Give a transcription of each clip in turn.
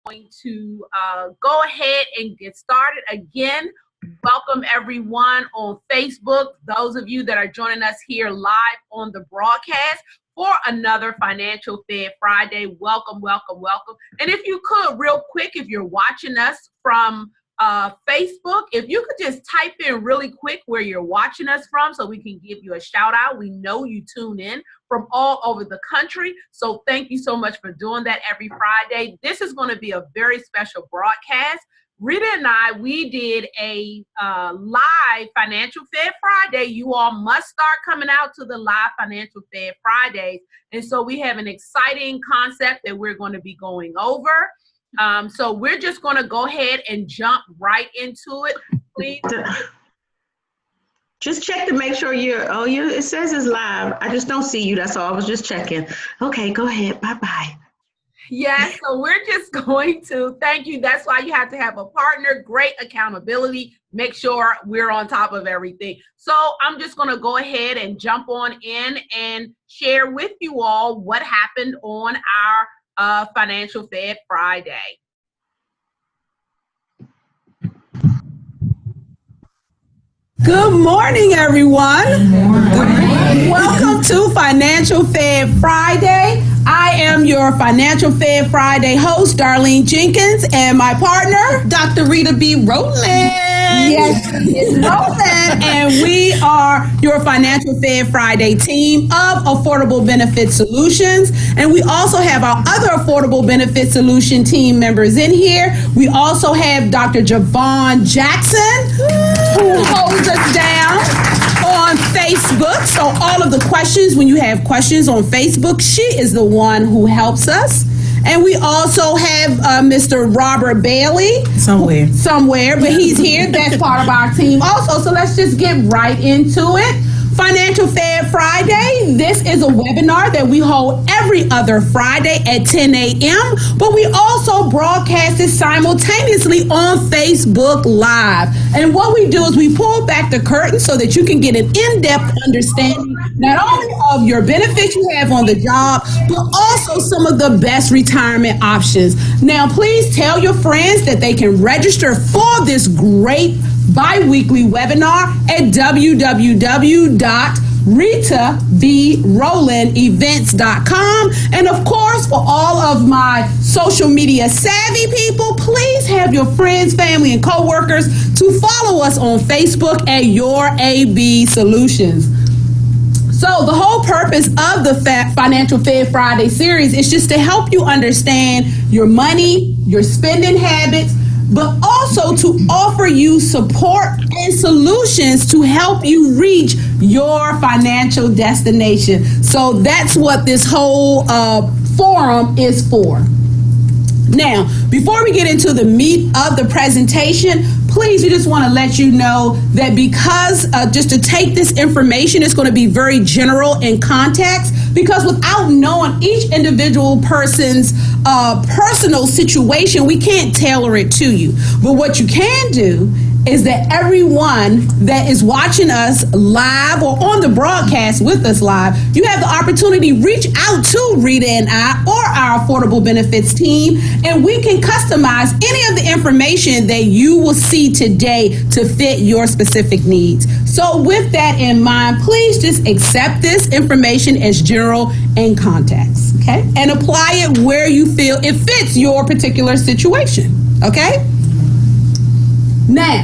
going to go ahead and get started again. Welcome everyone on Facebook. Those of you that are joining us here live on the broadcast for another Financial Fed Friday. Welcome, welcome, welcome. And if you could, real quick, if you're watching us from Facebook, if you could just type in really quick where you're watching us from so we can give you a shout out. We know you tune in from all over the country. So thank you so much for doing that every Friday. This is going to be a very special broadcast. Rita and I, we did a live Financial Fed Friday. You all must start coming out to the live Financial Fed Fridays. And so we have an exciting concept that we're going to be going over. So we're just going to go ahead and jump right into it, please. Just check to make sure it says it's live. I just don't see you. That's all. I was just checking. Okay, go ahead. Bye-bye. Yes, so we're just going to, thank you. That's why you have to have a partner, great accountability, make sure we're on top of everything. So I'm just going to go ahead and jump on in and share with you all what happened on our Financial Fed Friday. Good morning, everyone. Good morning. Welcome to Financial Fed Friday. I am your Financial Fed Friday host, Darlene Jenkins, and my partner, Dr. Rita B. Rowland. Yes, it's Rowland, and we are your Financial Fed Friday team of Affordable Benefit Solutions. And we also have our other Affordable Benefit Solution team members in here. We also have Dr. Javon Jackson, who holds us down on Facebook. So all of the questions, when you have questions on Facebook, she is the one who helps us. And we also have Mr. Robert Bailey. Somewhere, but he's here. That's part of our team also. So let's just get right into it. Financial Fed Friday. This is a webinar that we hold every other Friday at 10 a.m. But we also broadcast it simultaneously on Facebook Live. And what we do is we pull back the curtain so that you can get an in-depth understanding not only of your benefits you have on the job, but also some of the best retirement options. Now, please tell your friends that they can register for this great bi-weekly webinar at www.ritabrolandevents.com. And of course, for all of my social media savvy people, please have your friends, family, and coworkers to follow us on Facebook at Your AB Solutions. So the whole purpose of the Financial Fed Friday series is just to help you understand your money, your spending habits, but also to offer you support and solutions to help you reach your financial destination. So that's what this whole forum is for. Now, before we get into the meat of the presentation, please, we just want to let you know that because just to take this information, it's going to be very general in context, because without knowing each individual person's personal situation, we can't tailor it to you. But what you can do is that everyone that is watching us live or on the broadcast with us live, you have the opportunity to reach out to Rita and I or our Affordable Benefits team, and we can customize any of the information that you will see today to fit your specific needs. So with that in mind, please just accept this information as general in context, okay? And apply it where you feel it fits your particular situation, okay? Now,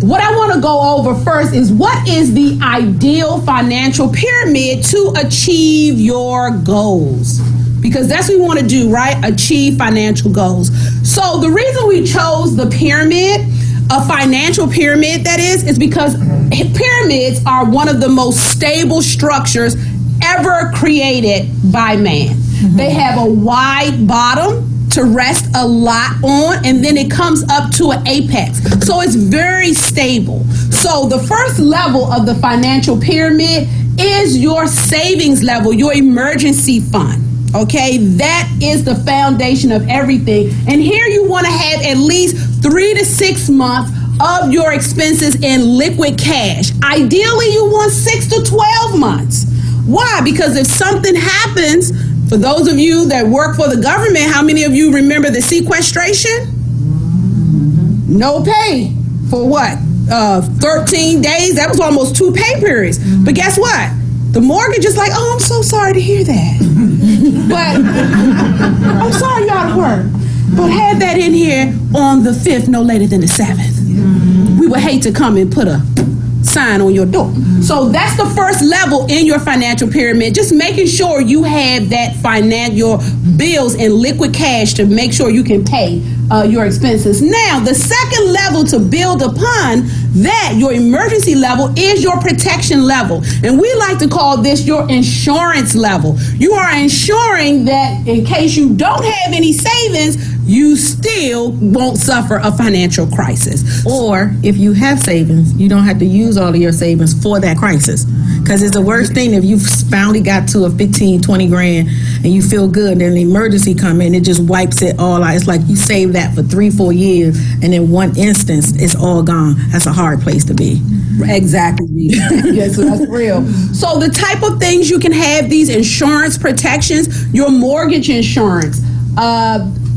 what I want to go over first is what is the ideal financial pyramid to achieve your goals? Because that's what we want to do, right? Achieve financial goals. So the reason we chose the pyramid, a financial pyramid that is because pyramids are one of the most stable structures ever created by man. Mm-hmm. They have a wide bottom to rest a lot on, and then it comes up to an apex. So it's very stable. So the first level of the financial pyramid is your savings level, your emergency fund. Okay, that is the foundation of everything. And here you want to have at least 3 to 6 months of your expenses in liquid cash. Ideally, you want 6 to 12 months. Why? Because if something happens For those of you that work for the government, how many of you remember the sequestration? No pay for what? 13 days. That was almost 2 pay periods. But guess what? The mortgage is like, oh, I'm so sorry to hear that. But I'm sorry you're out of work. But have that in here on the 5th, no later than the 7th. We would hate to come and put a sign on your door. So that's the first level in your financial pyramid, just making sure you have that your bills in liquid cash to make sure you can pay your expenses. Now, the second level to build upon that, your emergency level, is your protection level. And we like to call this your insurance level. You are ensuring that in case you don't have any savings, you still won't suffer a financial crisis. Or if you have savings, you don't have to use all of your savings for that crisis. Because it's the worst thing if you've finally got to a 15, 20 grand and you feel good, and then the emergency come in, it just wipes it all out. It's like you saved that for 3-4 years, and in one instance, it's all gone. That's a hard place to be. Exactly. Yes, that's real. So the type of things you can have these insurance protections, your mortgage insurance,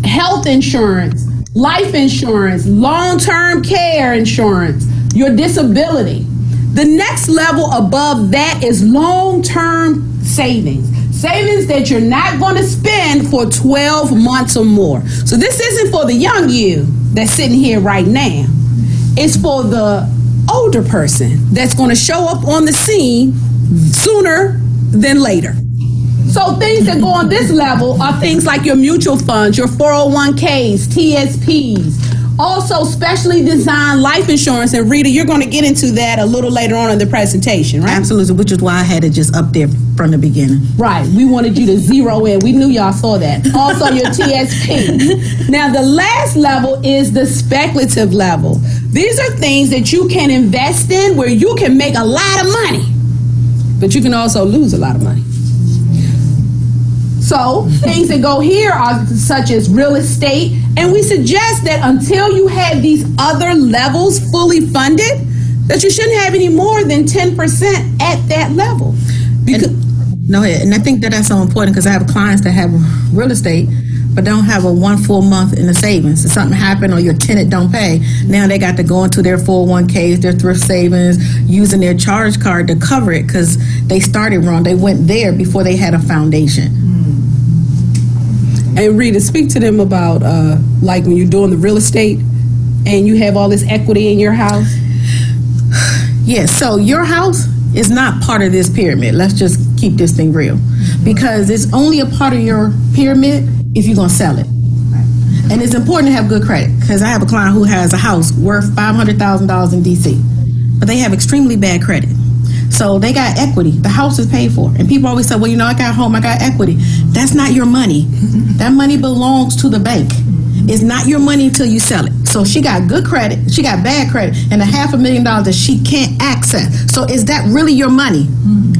health insurance, life insurance, long-term care insurance, your disability. The next level above that is long-term savings. Savings that you're not going to spend for 12 months or more. So this isn't for the young you that's sitting here right now. It's for the older person that's going to show up on the scene sooner than later. So things that go on this level are things like your mutual funds, your 401ks, TSPs, also specially designed life insurance. And Rita, you're going to get into that a little later on in the presentation, right? Absolutely, which is why I had it just up there from the beginning. Right. We wanted you to zero in. We knew y'all saw that. Also your TSP. Now, the last level is the speculative level. These are things that you can invest in where you can make a lot of money, but you can also lose a lot of money. So things that go here are such as real estate, and we suggest that until you have these other levels fully funded, that you shouldn't have any more than 10% at that level. And I think that's so important because I have clients that have real estate but don't have a 1 full month in the savings. If something happened or your tenant don't pay, now they got to go into their 401ks, their thrift savings, using their charge card to cover it because they started wrong. They went there before they had a foundation. And Rita, speak to them about like when you're doing the real estate and you have all this equity in your house. Yes, so your house is not part of this pyramid. Let's just keep this thing real. Because it's only a part of your pyramid if you're going to sell it. And it's important to have good credit because I have a client who has a house worth $500,000 in D.C., but they have extremely bad credit. So they got equity. The house is paid for. And people always say, well, I got home, I got equity. That's not your money. That money belongs to the bank. It's not your money until you sell it. So she got good credit, she got bad credit, and $500,000 that she can't access. So is that really your money?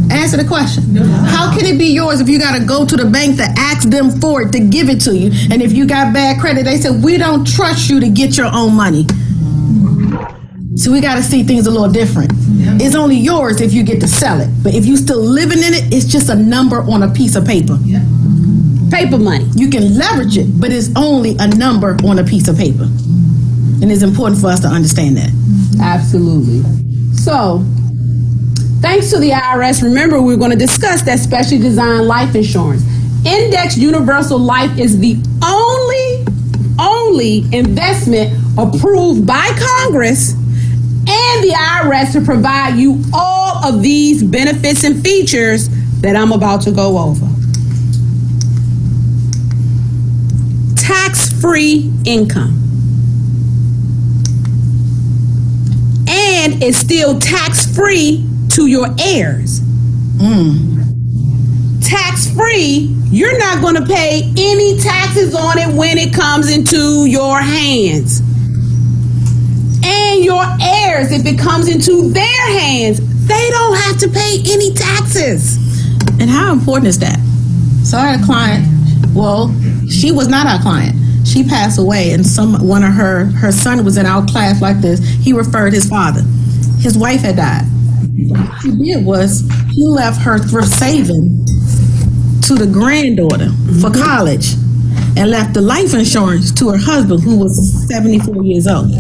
Answer the question. How can it be yours if you got to go to the bank to ask them for it to give it to you? And if you got bad credit, they said, we don't trust you to get your own money. So we got to see things a little different. It's only yours if you get to sell it. But if you still living in it, it's just a number on a piece of paper. Paper money. You can leverage it, but it's only a number on a piece of paper. And it's important for us to understand that. Absolutely. So, thanks to the IRS, remember we're going to discuss that specially designed life insurance. Indexed Universal Life is the only investment approved by Congress and the IRS to provide you all of these benefits and features that I'm about to go over. Tax-free income. And it's still tax-free to your heirs. Tax-free, you're not going to pay any taxes on it when it comes into your hands. And your heirs, if it comes into their hands, they don't have to pay any taxes. And how important is that? So I had a client, well, she was not our client. She passed away, and one of her son was in our class like this. He referred his father. His wife had died. What he did was he left her thrift saving to the granddaughter for college and left the life insurance to her husband, who was 74 years old.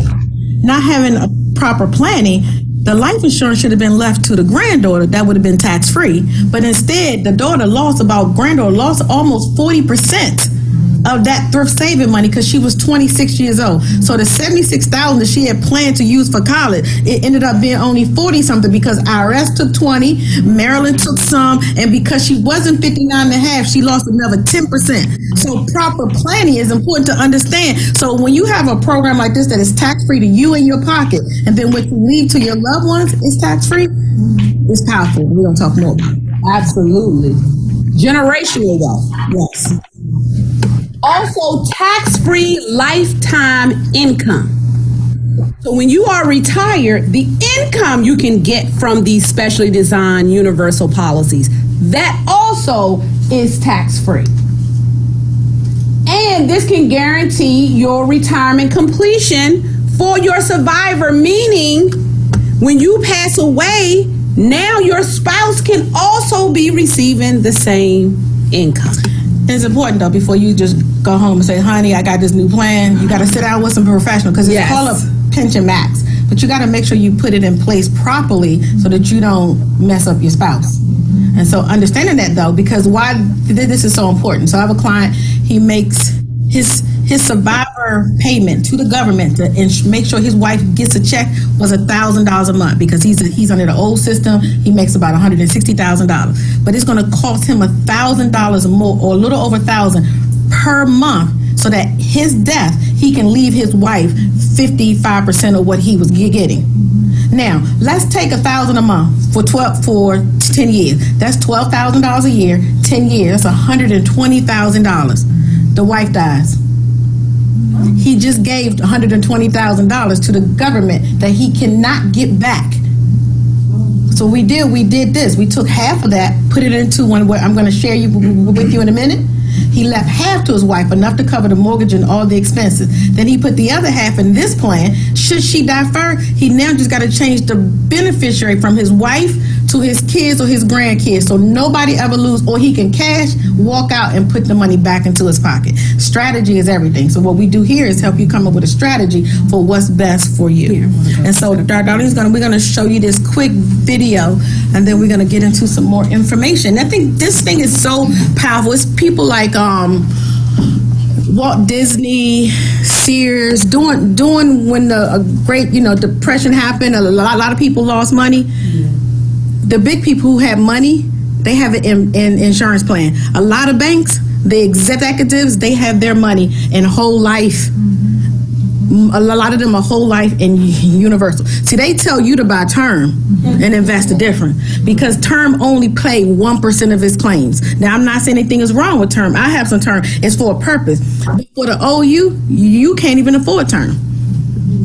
Not having a proper planning, the life insurance should have been left to the granddaughter. That would have been tax-free. But instead, the granddaughter lost almost 40% of that thrift saving money because she was 26 years old. So the $76,000 that she had planned to use for college, it ended up being only 40 something because IRS took 20, Maryland took some, and because she wasn't 59 and a half, she lost another 10%. So proper planning is important to understand. So when you have a program like this that is tax-free to you in your pocket, and then what you leave to your loved ones is tax-free, it's powerful. We're going to talk more about it. Absolutely. Generational wealth. Yes. Also, tax-free lifetime income. So when you are retired, the income you can get from these specially designed universal policies, that also is tax-free. And this can guarantee your retirement completion for your survivor, meaning when you pass away, now your spouse can also be receiving the same income. It's important though, before you just go home and say, honey, I got this new plan, you got to sit down with some professional, because it's called a pension max. But you got to make sure you put it in place properly so that you don't mess up your spouse. And so understanding that though, because why this is so important. So I have a client, he makes his survivor payment to the government to make sure his wife gets a check was $1,000 a month, because he's under the old system. He makes about $160,000, but it's going to cost him $1,000 more, or a little over $1,000 per month, so that his death he can leave his wife 55% of what he was getting. Now let's take $1,000 a month for 10 years. That's $12,000 a year. 10 years. That's $120,000. The wife dies. He just gave $120,000 to the government that he cannot get back. So we did this. We took half of that, put it into one where I'm going to share with you in a minute. He left half to his wife, enough to cover the mortgage and all the expenses. Then he put the other half in this plan. Should she die first, he now just got to change the beneficiary from his wife to his kids or his grandkids, so nobody ever lose, or he can cash, walk out, and put the money back into his pocket. Strategy is everything. So what we do here is help you come up with a strategy for what's best for you. And so we're going to show you this quick video, and then we're going to get into some more information. I think this thing is so powerful. It's people like Walt Disney, Sears, doing when the great depression happened. A lot of people lost money. The big people who have money, they have it in insurance plan. A lot of banks, the executives, they have their money in whole life. A lot of them are whole life and universal. See, they tell you to buy term and invest a different, because term only pay 1% of its claims. Now, I'm not saying anything is wrong with term. I have some term. It's for a purpose. But for the OU, you can't even afford term.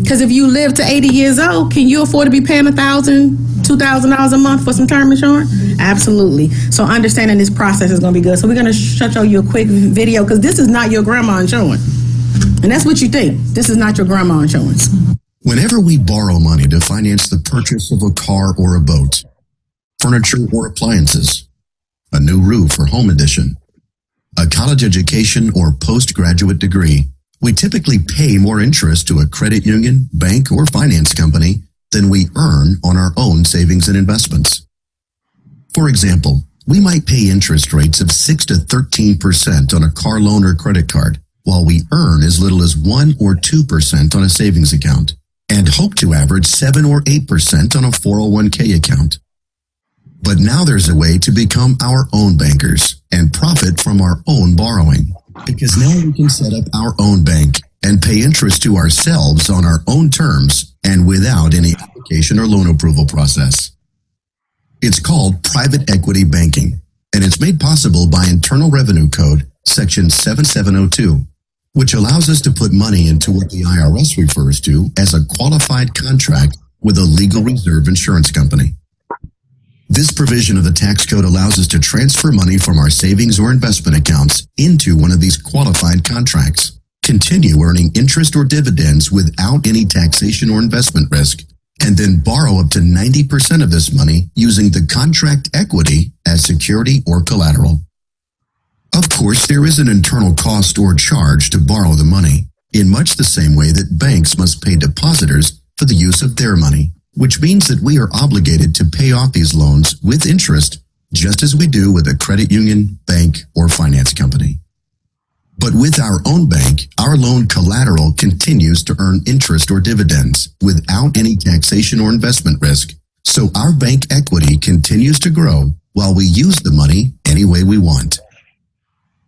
Because if you live to 80 years old, can you afford to be paying $1,000, $2,000 a month for some term insurance? Absolutely. So understanding this process is going to be good. So we're going to show you a quick video, because this is not your grandma insurance. And that's what you think. This is not your grandma insurance. Whenever we borrow money to finance the purchase of a car or a boat, furniture or appliances, a new roof or home addition, a college education or postgraduate degree, we typically pay more interest to a credit union, bank, or finance company than we earn on our own savings and investments. For example, we might pay interest rates of 6 to 13% on a car loan or credit card, while we earn as little as 1 or 2% on a savings account, and hope to average 7 or 8% on a 401k account. But now there's a way to become our own bankers and profit from our own borrowing, because now we can set up our own bank and pay interest to ourselves on our own terms and without any application or loan approval process. It's called private equity banking, and it's made possible by Internal Revenue Code Section 7702, which allows us to put money into what the IRS refers to as a qualified contract with a legal reserve insurance company. This provision of the tax code allows us to transfer money from our savings or investment accounts into one of these qualified contracts, continue earning interest or dividends without any taxation or investment risk, and then borrow up to 90% of this money using the contract equity as security or collateral. Of course, there is an internal cost or charge to borrow the money, in much the same way that banks must pay depositors for the use of their money, which means that we are obligated to pay off these loans with interest, just as we do with a credit union, bank, or finance company. But with our own bank, our loan collateral continues to earn interest or dividends without any taxation or investment risk. So our bank equity continues to grow while we use the money any way we want.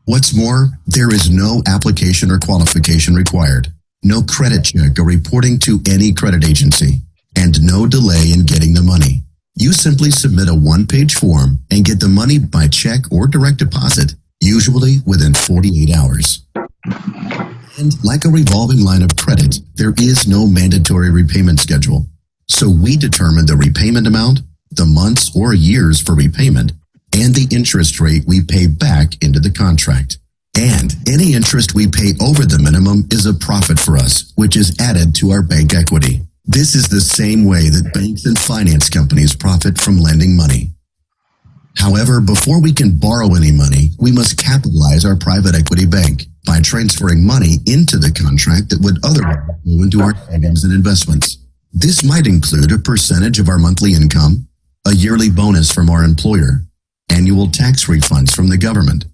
What's more, there is no application or qualification required, no credit check or reporting to any credit agency, and no delay in getting the money. You simply submit a one-page form and get the money by check or direct deposit, usually within 48 hours. And like a revolving line of credit, there is no mandatory repayment schedule. So we determine the repayment amount, the months or years for repayment, and the interest rate we pay back into the contract. And any interest we pay over the minimum is a profit for us, which is added to our bank equity. This is the same way that banks and finance companies profit from lending money. However, before we can borrow any money, we must capitalize our private equity bank by transferring money into the contract that would otherwise go into our savings and investments. This might include a percentage of our monthly income, a yearly bonus from our employer, annual tax refunds from the government,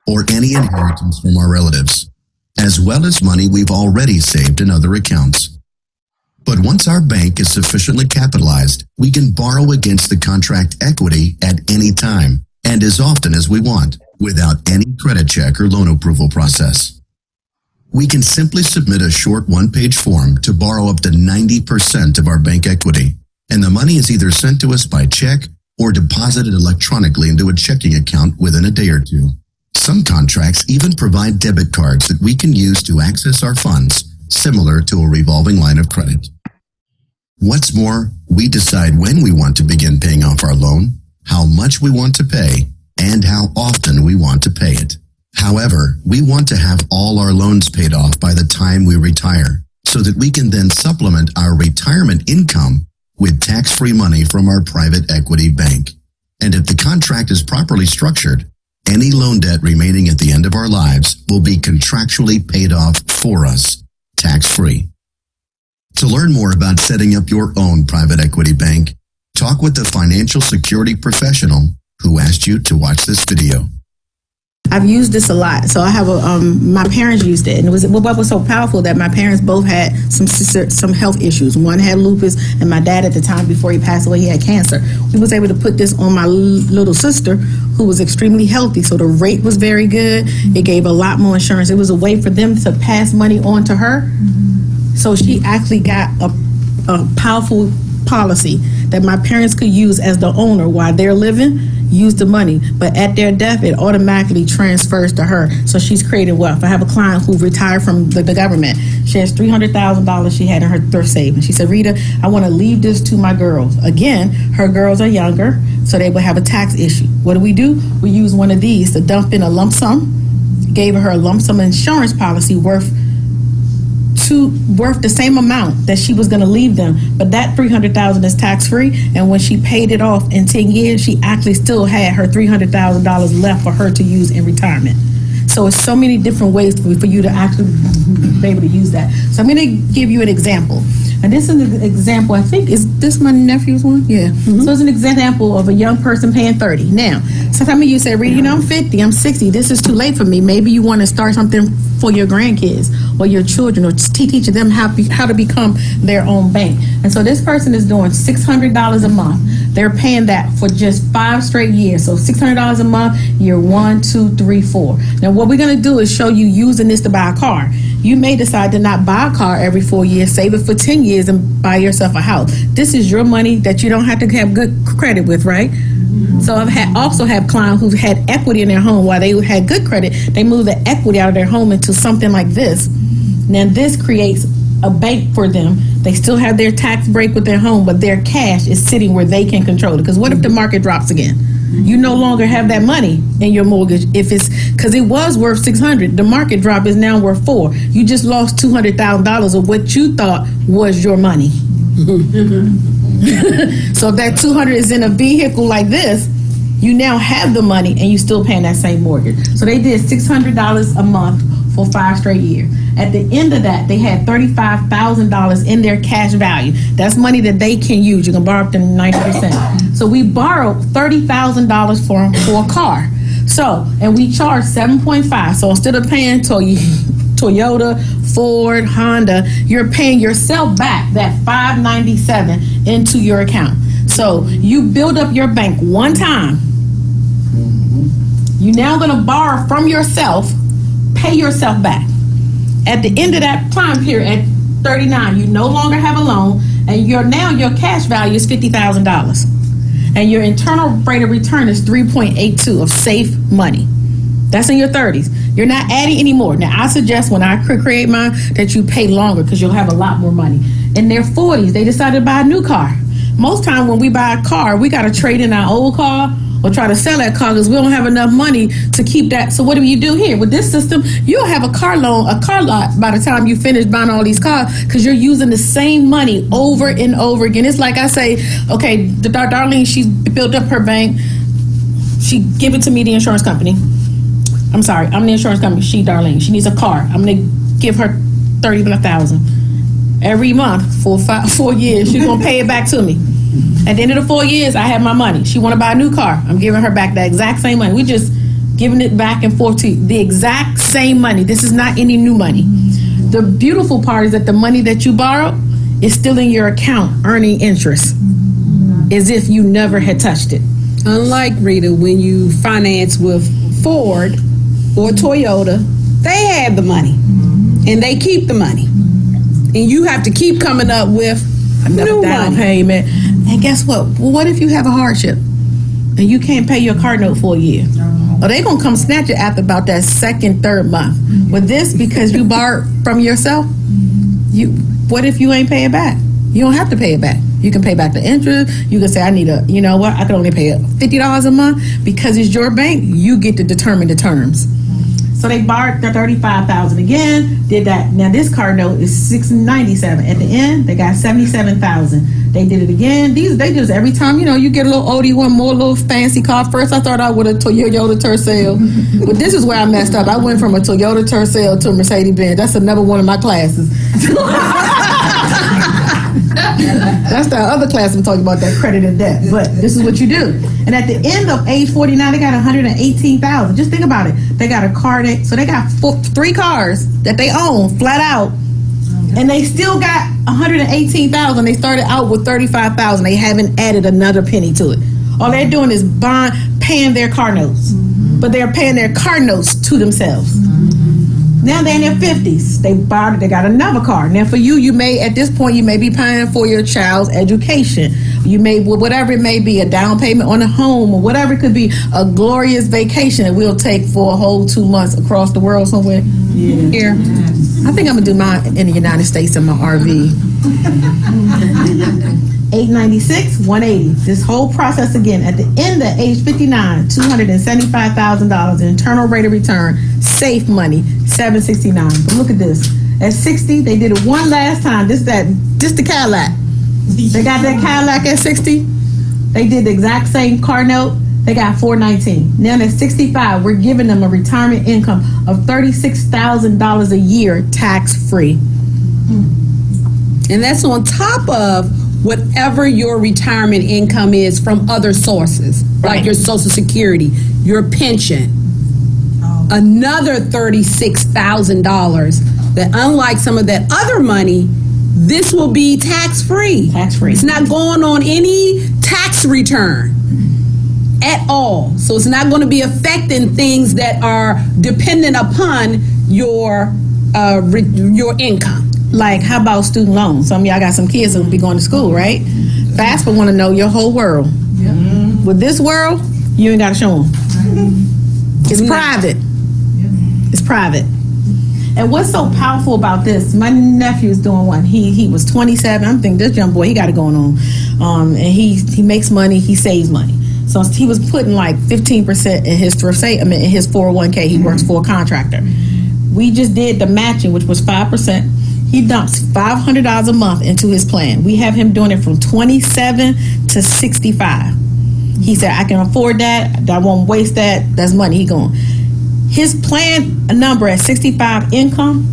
or any inheritance from our relatives, as well as money we've already saved in other accounts. But once our bank is sufficiently capitalized, we can borrow against the contract equity at any time and as often as we want, without any credit check or loan approval process. We can simply submit a short one-page form to borrow up to 90% of our bank equity, and the money is either sent to us by check or deposited electronically into a checking account within a day or two. Some contracts even provide debit cards that we can use to access our funds, similar to a revolving line of credit. What's more, we decide when we want to begin paying off our loan, how much we want to pay, and how often we want to pay it. However, we want to have all our loans paid off by the time we retire, so that we can then supplement our retirement income with tax-free money from our private equity bank. And if the contract is properly structured, any loan debt remaining at the end of our lives will be contractually paid off for us, tax-free. To learn more about setting up your own private equity bank, talk with the financial security professional who asked you to watch this video. I've used this a lot. So I have my parents used it, and what was so powerful that my parents both had some health issues. One had lupus, and my dad at the time before he passed away, he had cancer. We was able to put this on my little sister, who was extremely healthy. So the rate was very good. It gave a lot more insurance. It was a way for them to pass money on to her. So she actually got a powerful policy that my parents could use as the owner while they're living, use the money, but at their death it automatically transfers to her. So she's created wealth. I have a client who retired from the government. She has $300,000 she had in her thrift savings. She said, Rita, I want to leave this to my girls. Again, her girls are younger, so they would have a tax issue. What do? We use one of these to dump in a lump sum. Gave her a lump sum insurance policy worth the same amount that she was going to leave them, but that $300,000 is tax free, and when she paid it off in 10 years, she actually still had her $300,000 left for her to use in retirement. So it's so many different ways for you to actually be able to use that. So I'm going to give you an example. And this is an example, I think, is this my nephew's one? Yeah. Mm-hmm. So it's an example of a young person paying $30. Now, some of you say, Rita, I'm 50, I'm 60, this is too late for me. Maybe you want to start something for your grandkids or your children, or teach them how to become their own bank. And so this person is doing $600 a month. They're paying that for just 5 straight years. So $600 a month, year 1, 2, 3, 4. Now what we're going to do is show you using this to buy a car. You may decide to not buy a car every 4 years, save it for 10 years and buy yourself a house. This is your money that you don't have to have good credit with, right? So I've also have clients who've had equity in their home. While they had good credit, they move the equity out of their home into something like this. Now this creates a bank for them. They still have their tax break with their home, but their cash is sitting where they can control it. Because what if the market drops again? You no longer have that money in your mortgage. If it's because it was worth $600, the market drop is now worth $400. You just lost $200,000 of what you thought was your money. So if that $200 is in a vehicle like this, You now have the money and you still paying that same mortgage. So they did $600 a month for 5 straight years. At the end of that, they had $35,000 in their cash value. That's money that they can use. You can borrow up to 90%. So we borrowed $30,000 for a car. So, and we charged 7.5. So instead of paying Toyota, Ford, Honda, you're paying yourself back that $597 into your account. So you build up your bank one time. You're now going to borrow from yourself, pay yourself back. At the end of that time period, at 39, you no longer have a loan, and your cash value is $50,000. And your internal rate of return is 3.82 of safe money. That's in your 30s. You're not adding any more. Now, I suggest when I create mine that you pay longer because you'll have a lot more money. In their 40s, they decided to buy a new car. Most time when we buy a car, we got to trade in our old car or try to sell that car because we don't have enough money to keep that. So what do you do here? With this system, you'll have a car lot by the time you finish buying all these cars because you're using the same money over and over again. It's like I say, okay, Darlene, she's built up her bank. She give it to me, the insurance company. I'm sorry, I'm the insurance company. Darlene. She needs a car. I'm going to give her $30,000. Every month for 4 years, she's going to pay it back to me. At the end of the 4 years, I have my money. She want to buy a new car. I'm giving her back the exact same money. We just giving it back and forth to you. The exact same money. This is not any new money. The beautiful part is that the money that you borrowed is still in your account earning interest as if you never had touched it. Unlike, Rita, when you finance with Ford or Toyota, they have the money and they keep the money. And you have to keep coming up with another down payment. And guess what? Well, what if you have a hardship and you can't pay your car note for a year? Or they going to come snatch it after about that second, third month. With this, because you borrowed from yourself, what if you ain't pay it back? You don't have to pay it back. You can pay back the interest. You can say, I can only pay $50 a month. Because it's your bank, you get to determine the terms. So they borrowed the $35,000 again, did that. Now this car note is $697. At the end, they got $77,000. They did it again. They just every time, you get a little oldie, one more little fancy car. First, I thought I would a Toyota Tercel, but this is where I messed up. I went from a Toyota Tercel to a Mercedes-Benz. That's another one of my classes. That's the other class I'm talking about, that credit and debt. But this is what you do. And at the end of age 49, they got $118,000. Just think about it. They got a car. So they got 3 cars that they own flat out. And they still got $118,000. They started out with $35,000. They haven't added another penny to it. All they're doing is paying their car notes. But they're paying their car notes to themselves. Now they're in their 50s. They got another car. Now for you may, at this point, you may be paying for your child's education. You may, whatever it may be, a down payment on a home or whatever it could be, a glorious vacation that we'll take for a whole 2 months across the world somewhere. Yeah. Here. I think I'm going to do mine in the United States in my RV. $896, $180. This whole process again. At the end of age 59, $275,000 internal rate of return, safe money, $769. But look at this. At 60, they did it one last time. This the Cadillac. They got that Cadillac at 60. They did the exact same car note. They got $419. Now at 65, we're giving them a retirement income of $36,000 a year, tax free. And that's on top of whatever your retirement income is from other sources, right, like your Social Security, your pension. Another $36,000 that, unlike some of that other money, this will be tax-free. Tax-free. It's not going on any tax return at all. So it's not going to be affecting things that are dependent upon your income. Like, how about student loans? Some of y'all got some kids that will be going to school, right? FAFSA want to know your whole world. Yep. With this world, you ain't got to show them. It's private. It's private. And what's so powerful about this, my nephew's doing one. He was 27. I'm thinking, this young boy, he got it going on. And he makes money, he saves money. So he was putting like 15% in his 401k. He works for a contractor. We just did the matching, which was 5%. He dumps $500 a month into his plan. We have him doing it from 27 to 65. He said, I can afford that. I won't waste that. That's money. He going. His plan number at 65 income,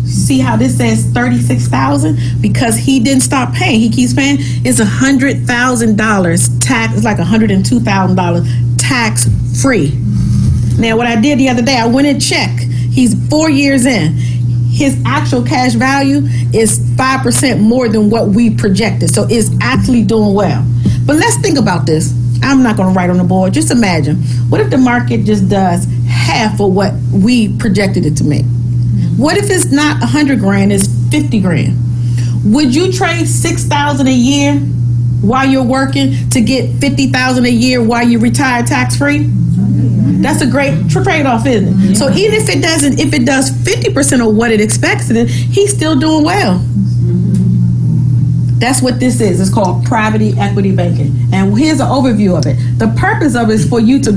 see how this says $36,000? Because he didn't stop paying. He keeps paying. It's $100,000 tax. It's like $102,000 tax free. Now, what I did the other day, I went and checked. He's 4 years in. His actual cash value is 5% more than what we projected. So it's actually doing well. But let's think about this. I'm not going to write on the board. Just imagine. What if the market just does half of what we projected it to make? What if it's not 100 grand, it's 50 grand? Would you trade 6,000 a year while you're working to get 50,000 a year while you retire tax free? That's a great trade-off, isn't it? So even if it does 50% of what it expects it, he's still doing well. That's what this is. It's called private equity banking. And here's an overview of it. The purpose of it is for you to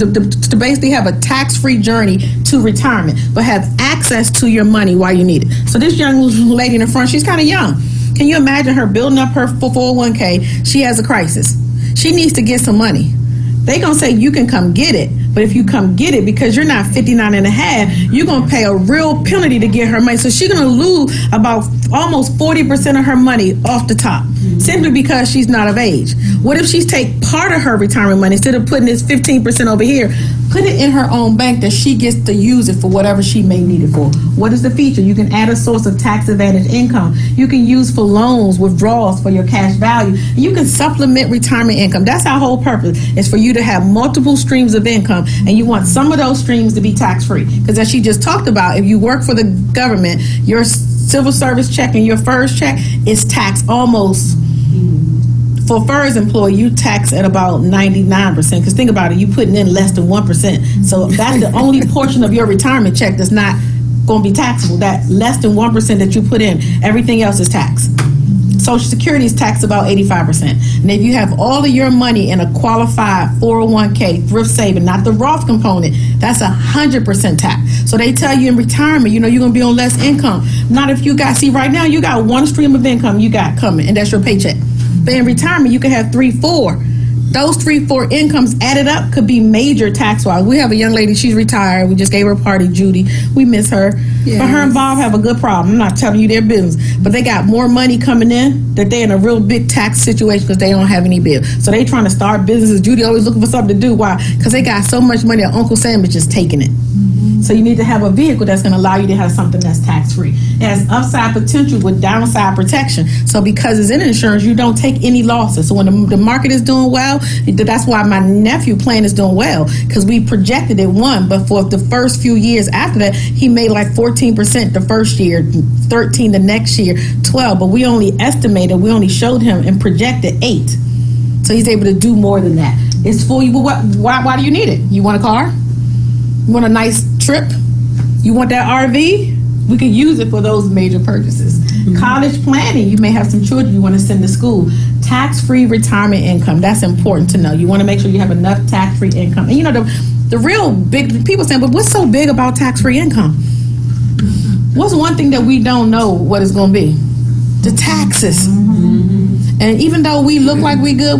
basically have a tax-free journey to retirement, but have access to your money while you need it. So this young lady in the front, she's kind of young. Can you imagine her building up her 401k? She has a crisis. She needs to get some money. They're going to say you can come get it. But if you come get it, because you're not 59 and a half, you're going to pay a real penalty to get her money. So she's going to lose about almost 40% of her money off the top, simply because she's not of age. What if she take part of her retirement money, instead of putting this 15% over here, put it in her own bank that she gets to use it for whatever she may need it for? What is the feature? You can add a source of tax advantage income. You can use for loans, withdrawals for your cash value. You can supplement retirement income. That's our whole purpose, is for you to have multiple streams of income. And you want some of those streams to be tax-free. Because as she just talked about, if you work for the government, your civil service check and your FERS check is taxed almost, for FERS employee, you tax at about 99%. Because think about it, you putting in less than 1%. So that's the only portion of your retirement check that's not going to be taxable. That less than 1% that you put in, everything else is taxed. Social Security is taxed about 85%. And if you have all of your money in a qualified 401k, thrift saving, not the Roth component, that's 100% tax. So they tell you in retirement, you're going to be on less income. Not if you got, see right now, you got one stream of income you got coming, and that's your paycheck. But in retirement, you can have 3, 4. Those 3, 4 incomes added up could be major tax-wise. We have a young lady, she's retired. We just gave her a party, Judy. We miss her. Yes. But her and Bob have a good problem. I'm not telling you their business. But they got more money coming in, that they're in a real big tax situation because they don't have any bills. So they trying to start businesses. Judy always looking for something to do. Why? Because they got so much money that Uncle Sam is just taking it. So you need to have a vehicle that's going to allow you to have something that's tax-free. It has upside potential with downside protection. So because it's in insurance, you don't take any losses. So when the market is doing well, that's why my nephew plan is doing well, because we projected it 1, but for the first few years after that, he made like 14% the first year, 13 the next year, 12. But we only showed him and projected 8. So he's able to do more than that. It's for you. Why do you need it? You want a car? You want a nice trip? You want that RV? We can use it for those major purchases. Mm-hmm. College planning, you may have some children you want to send to school. Tax-free retirement income, that's important to know. You want to make sure you have enough tax-free income. And you know, the real big, people saying, but what's so big about tax-free income? What's one thing that we don't know what it's going to be? The taxes. Mm-hmm. And even though we look like we good,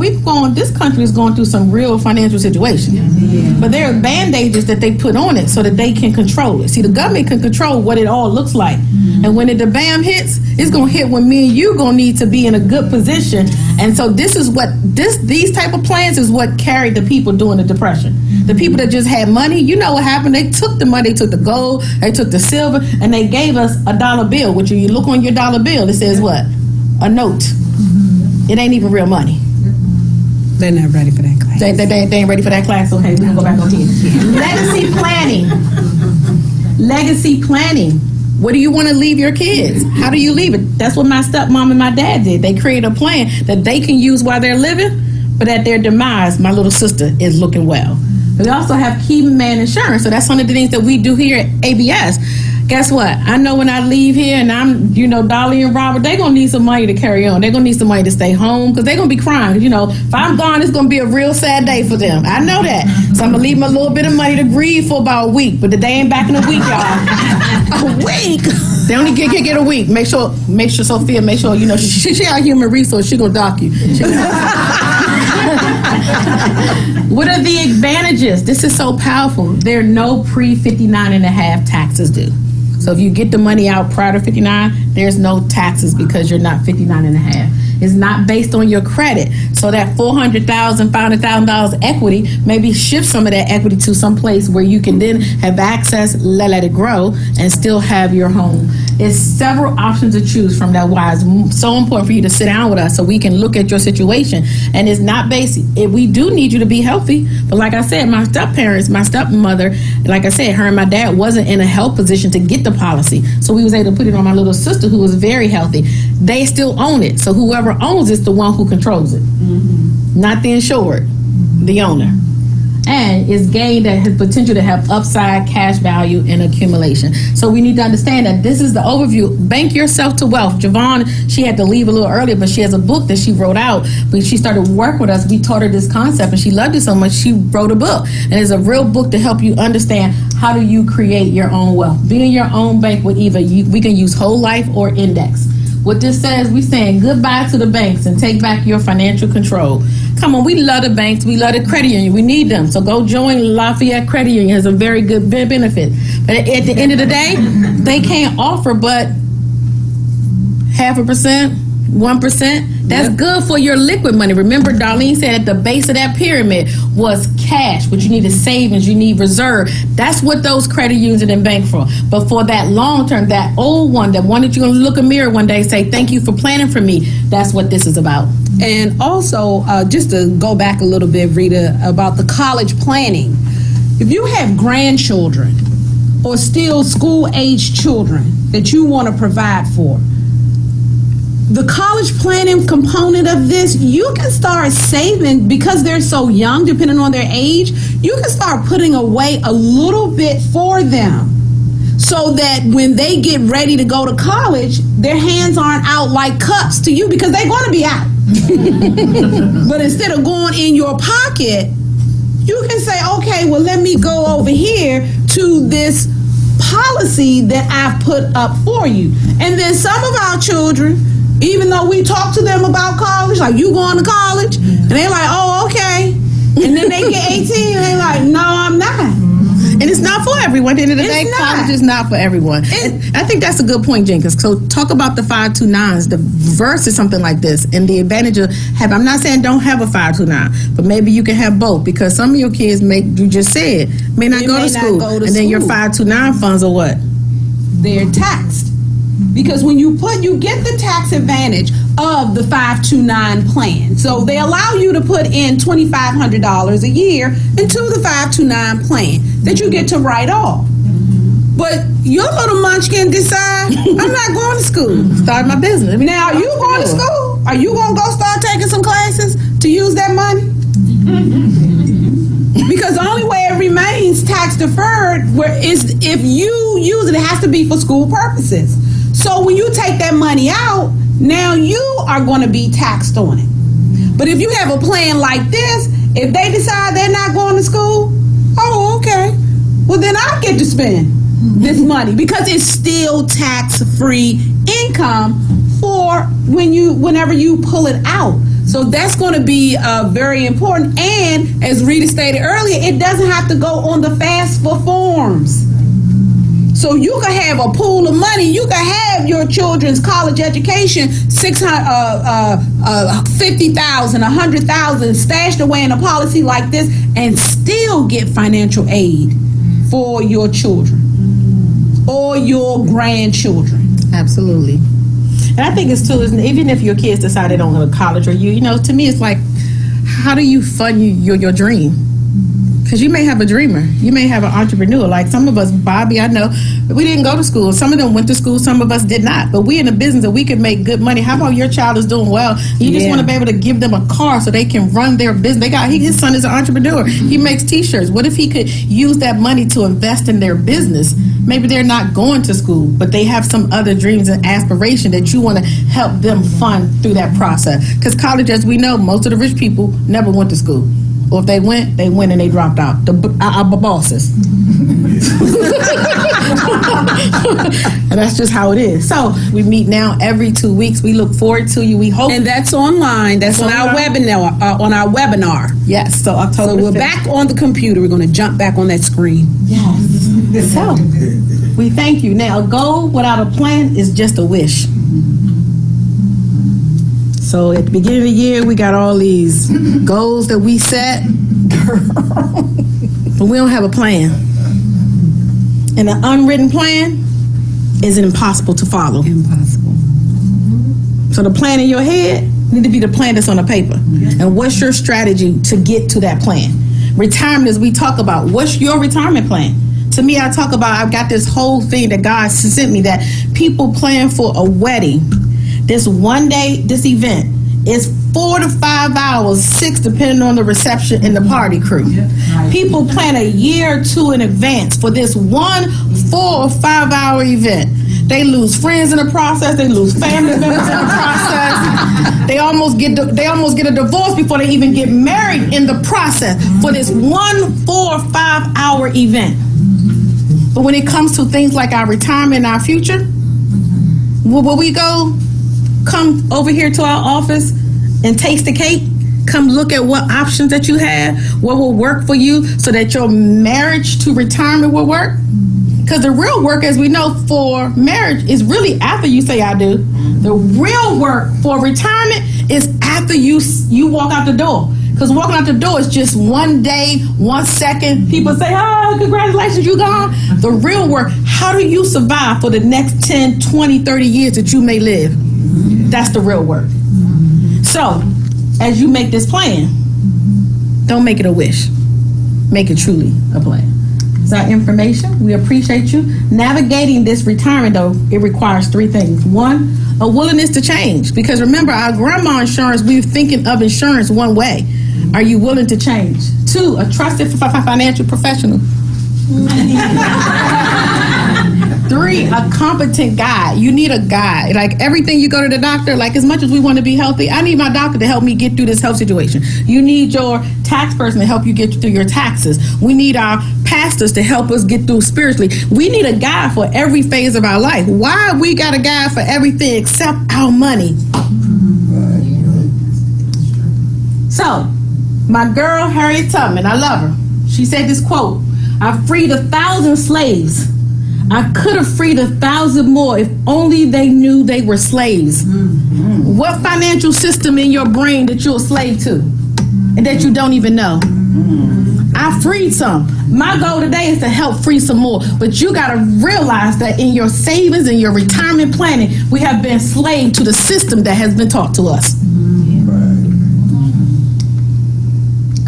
this country is going through some real financial situation. Yeah. But there are band-aids that they put on it so that they can control it. See, the government can control what it all looks like. Mm-hmm. And when the bam hits, it's going to hit when me and you going to need to be in a good position. And so this is what, these type of plans is what carried the people during the Depression. The people that just had money, you know what happened? They took the money, they took the gold, they took the silver, and they gave us a dollar bill, which you look on your dollar bill, it says what? A note. It ain't even real money. They're not ready for that class. They ain't ready for that class. Okay, we're going to go back on here. Legacy planning. Legacy planning. What do you want to leave your kids? How do you leave it? That's what my stepmom and my dad did. They created a plan that they can use while they're living, but at their demise, my little sister is looking well. We also have Key Man Insurance. So that's one of the things that we do here at ABS. Guess what? I know when I leave here and I'm, Dolly and Robert, they're going to need some money to carry on. They're going to need some money to stay home because they're going to be crying. If I'm gone, it's going to be a real sad day for them. I know that. So I'm going to leave them a little bit of money to grieve for about a week. But the day ain't back in a week, y'all. A week? They only get a week. Make sure, Sophia, she our human resource. She going to dock you. What are the advantages? This is so powerful. There are no pre-59 and a half taxes due. So if you get the money out prior to 59, there's no taxes because you're not 59 and a half. It's not based on your credit. So that $400,000, $500,000 equity, maybe shift some of that equity to some place where you can then have access, let it grow, and still have your home. It's several options to choose from. That's why it's so important for you to sit down with us so we can look at your situation. And it's not basic. We do need you to be healthy. But like I said, my stepmother, like I said, her and my dad wasn't in a health position to get the policy. So we was able to put it on my little sister who was very healthy. They still own it. So whoever owns it's the one who controls it, not the insured, the owner. And it's gained that has potential to have upside, cash value, and accumulation. So we need to understand that this is the overview. Bank yourself to wealth. Javon, she had to leave a little earlier, but she has a book that she wrote out. When she started work with us, we taught her this concept, and she loved it so much, she wrote a book. And it's a real book to help you understand how do you create your own wealth. Being your own bank with either we can use whole life or index. What this says, we're saying goodbye to the banks and take back your financial control. Come on, we love the banks. We love the credit union. We need them. So go join Lafayette Credit Union. It has a very good benefit. But at the end of the day, they can't offer but 0.5%, 1%. That's good for your liquid money. Remember, Darlene said at the base of that pyramid was cash, but you need savings, you need reserve. That's what those credit unions and bank for. But for that long term, that old one, that one that you're going to look in the mirror one day and say, thank you for planning for me, that's what this is about. And also, just to go back a little bit, Rita, about the college planning. If you have grandchildren or still school-age children that you want to provide for, the college planning component of this, you can start saving because they're so young, depending on their age. You can start putting away a little bit for them so that when they get ready to go to college, their hands aren't out like cups to you because they're going to be out. But instead of going in your pocket, you can say, okay, well, let me go over here to this policy that I've put up for you. And then some of our children, even though we talk to them about college, like, you going to college? And they're like, oh, okay. And then they get 18 and they're like, no, I'm not. And it's not for everyone. At the end of the day, college is not for everyone. And I think that's a good point, Jenkins. So talk about the 529s. The verse is something like this. And the advantage of I'm not saying don't have a 529, but maybe you can have both, because some of your kids you just said, may not go to school. And then your 529 funds are what? They're taxed. Because when you get the tax advantage of the 529 plan. So they allow you to put in $2,500 a year into the 529 plan that you get to write off. But your little munchkin decide, I'm not going to school. Start my business. Now, are you going to school? Are you going to go start taking some classes to use that money? Because the only way it remains tax deferred is if you use it, it has to be for school purposes. So when you take that money out, now you are going to be taxed on it. But if you have a plan like this, if they decide they're not going to school, oh, okay. Well, then I get to spend this money because it's still tax-free income for whenever you pull it out. So that's going to be very important. And as Rita stated earlier, it doesn't have to go on the FAFSA forms. So you can have a pool of money. You can have your children's college education, $50,000, $100,000 stashed away in a policy like this, and still get financial aid for your children or your grandchildren. Absolutely. And I think it's too, even if your kids decide they don't go to college, or to me, it's like, how do you fund your dream? Because you may have a dreamer. You may have an entrepreneur. Like some of us, Bobby, I know, we didn't go to school. Some of them went to school. Some of us did not. But we in a business that we can make good money. How about your child is doing well? You just want to be able to give them a car so they can run their business. His son is an entrepreneur. He makes T-shirts. What if he could use that money to invest in their business? Maybe they're not going to school, but they have some other dreams and aspiration that you want to help them fund through that process. Because college, as we know, most of the rich people never went to school. Or if they went and they dropped out. Our bosses. And that's just how it is. So we meet now every 2 weeks. We look forward to you. We hope. And that's online. That's on our webinar. Yes. So October. So we're 5th. back on the computer. We're going to jump back on that screen. Yes. So we thank you. Now, a goal without a plan is just a wish. So at the beginning of the year, we got all these goals that we set, but we don't have a plan. And an unwritten plan is impossible to follow. Impossible. So the plan in your head need to be the plan that's on the paper. And what's your strategy to get to that plan? Retirement, as we talk about, what's your retirement plan? To me, I talk about, I've got this whole thing that God sent me that people plan for a wedding. This one day, this event is 4 to 5 hours, 6 depending on the reception and the party crew. People plan a year or two in advance for this one 4 or 5 hour event. They lose friends in the process. They lose family members in the process. They almost get a divorce before they even get married in the process for this one 4 or 5 hour event. But when it comes to things like our retirement and our future, will we go? Come over here to our office and taste the cake. Come look at what options that you have, what will work for you so that your marriage to retirement will work. Because the real work, as we know, for marriage is really after you say I do. The real work for retirement is after you walk out the door. Because walking out the door is just 1 day, 1 second. People say, oh, congratulations, you gone. The real work, how do you survive for the next 10, 20, 30 years that you may live? That's the real work. So, as you make this plan, don't make it a wish. Make it truly a plan. It's our information. We appreciate you. Navigating this retirement, though, it requires 3 things. 1, a willingness to change. Because remember, our grandma insurance, we're thinking of insurance one way. Are you willing to change? 2, a trusted financial professional. 3, a competent guide. You need a guide. Like everything you go to the doctor, like as much as we want to be healthy, I need my doctor to help me get through this health situation. You need your tax person to help you get through your taxes. We need our pastors to help us get through spiritually. We need a guide for every phase of our life. Why we got a guide for everything except our money? So, my girl Harriet Tubman, I love her. She said this quote, I freed 1,000 slaves. I could have freed 1,000 more if only they knew they were slaves. Mm-hmm. What financial system in your brain that you're a slave to and that you don't even know? Mm-hmm. I freed some. My goal today is to help free some more. But you got to realize that in your savings and your retirement planning, we have been slave to the system that has been taught to us.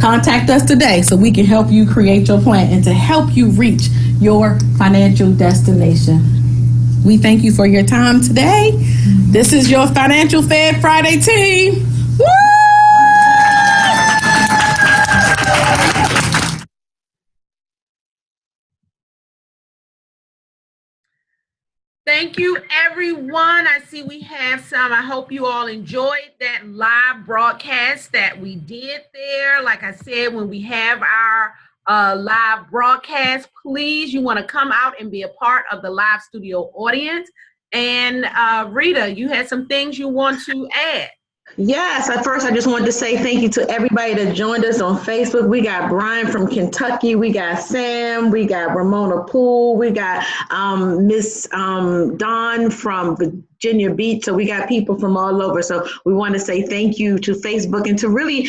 Contact us today so we can help you create your plan and to help you reach your financial destination. We thank you for your time today. This is your Financial Fed Friday team. Woo! Thank you, everyone. I see we have some. I hope you all enjoyed that live broadcast that we did there. Like I said, when we have our live broadcast, please, you want to come out and be a part of the live studio audience. And Rita, you had some things you want to add. Yes, at first I just wanted to say thank you to everybody that joined us on Facebook. We got Brian from Kentucky, we got Sam, we got Ramona Poole, we got Miss Dawn from Virginia Beach. So we got people from all over. So we want to say thank you to Facebook and to really,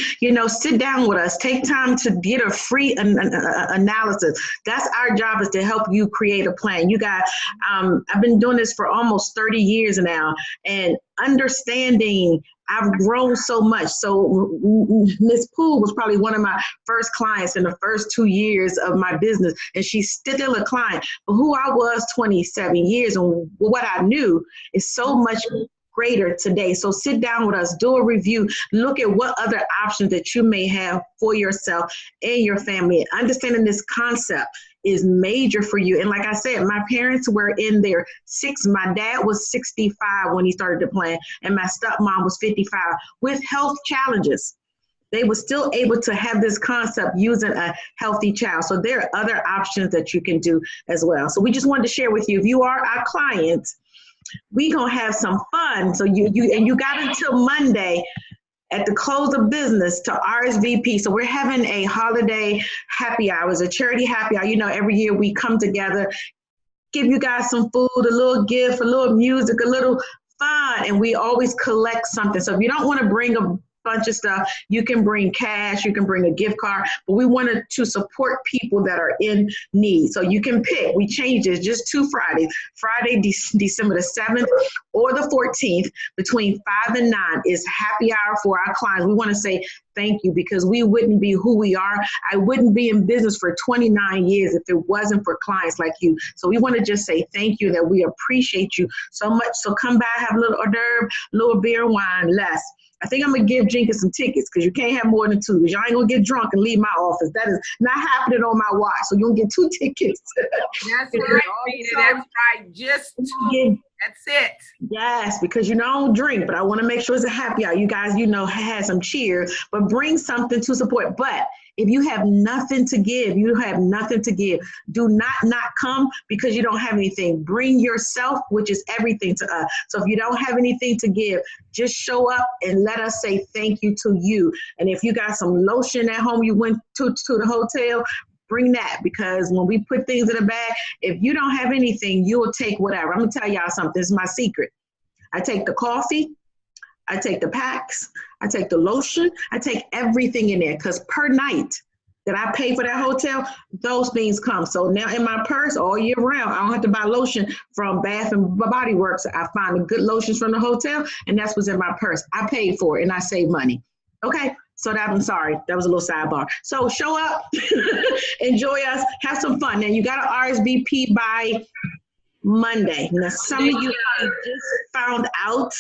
sit down with us. Take time to get a free analysis. That's our job, is to help you create a plan. You got, I've been doing this for almost 30 years now, and understanding I've grown so much. So Miss Poole was probably one of my first clients in the first 2 years of my business, and she's still a client. But who I was 27 years and what I knew is so much greater today. So sit down with us, do a review, look at what other options that you may have for yourself and your family. Understanding this concept is major for you. And like I said, my parents were in their my dad was 65 when he started the plan, and my stepmom was 55 with health challenges. they were still able to have this concept using a healthy child. So there are other options that you can do as well. So we just wanted to share with you, if you are our clients, we gonna have some fun. So you got until Monday at the close of business to RSVP. So we're having a holiday happy hour, a charity happy hour. You know, every year we come together, give you guys some food, a little gift, a little music, a little fun, and we always collect something. So if you don't want to bring a bunch of stuff, you can bring cash, you can bring a gift card, but we wanted to support people that are in need. So you can pick, we changed it just 2 Fridays, Friday, December the 7th or the 14th between 5 and 9 is happy hour for our clients. We want to say thank you, because we wouldn't be who we are. I wouldn't be in business for 29 years if it wasn't for clients like you. So we want to just say thank you, that we appreciate you so much. So come by, have a little hors d'oeuvre, a little beer, wine, less. I think I'm going to give Jenkins some tickets, because you can't have more than 2. Y'all ain't going to get drunk and leave my office. That is not happening on my watch. So you'll get 2 tickets. That's right, Rita. That's right. Just 2. That's it. Yes, because I don't drink, but I want to make sure it's a happy hour. You guys, had some cheer, but bring something to support. But if you have nothing to give, do not come because you don't have anything. Bring yourself, which is everything to us. So if you don't have anything to give, just show up and let us say thank you to you. And if you got some lotion at home you went to the hotel, bring that, because when we put things in a bag, if you don't have anything, you'll take whatever. I'm going to tell y'all something. This is my secret. I take the coffee, I take the packs, I take the lotion, I take everything in there, because per night that I pay for that hotel, those things come. So now in my purse all year round, I don't have to buy lotion from Bath and Body Works. I find the good lotions from the hotel, and that's what's in my purse. I paid for it and I save money. Okay. So I'm sorry, that was a little sidebar. So show up, enjoy us, have some fun. Now you got to RSVP by Monday. Now some of you just found out.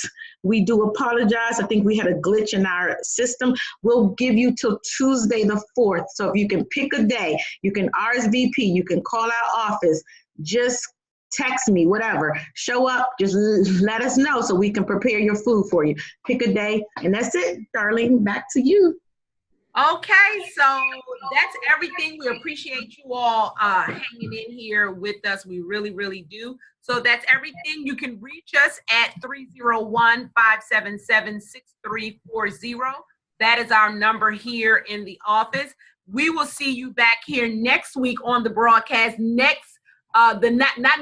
We do apologize. I think we had a glitch in our system. We'll give you till Tuesday the 4th. So if you can pick a day, you can RSVP, you can call our office, just text me, whatever. Show up, just let us know so we can prepare your food for you. Pick a day, and that's it. Darlene, back to you. Okay, so that's everything. We appreciate you all hanging in here with us. We really, really do. So that's everything. You can reach us at 301-577-6340. That is our number here in the office. We will see you back here next week on the broadcast. Not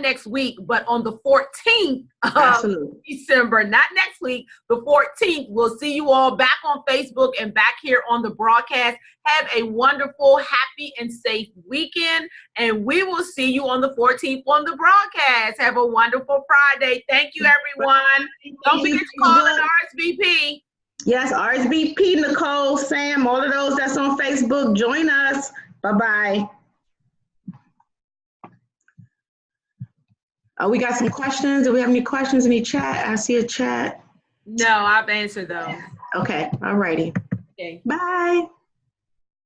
next week, but on the 14th of December, not next week, the 14th. We'll see you all back on Facebook and back here on the broadcast. Have a wonderful, happy, and safe weekend, and we will see you on the 14th on the broadcast. Have a wonderful Friday. Thank you, everyone. Don't forget to call an RSVP. Yes, RSVP, Nicole, Sam, all of those that's on Facebook. Join us. Bye-bye. We got some questions. Do we have any questions in the chat? I see a chat. No, I've answered those. Okay, all righty. Okay. Bye.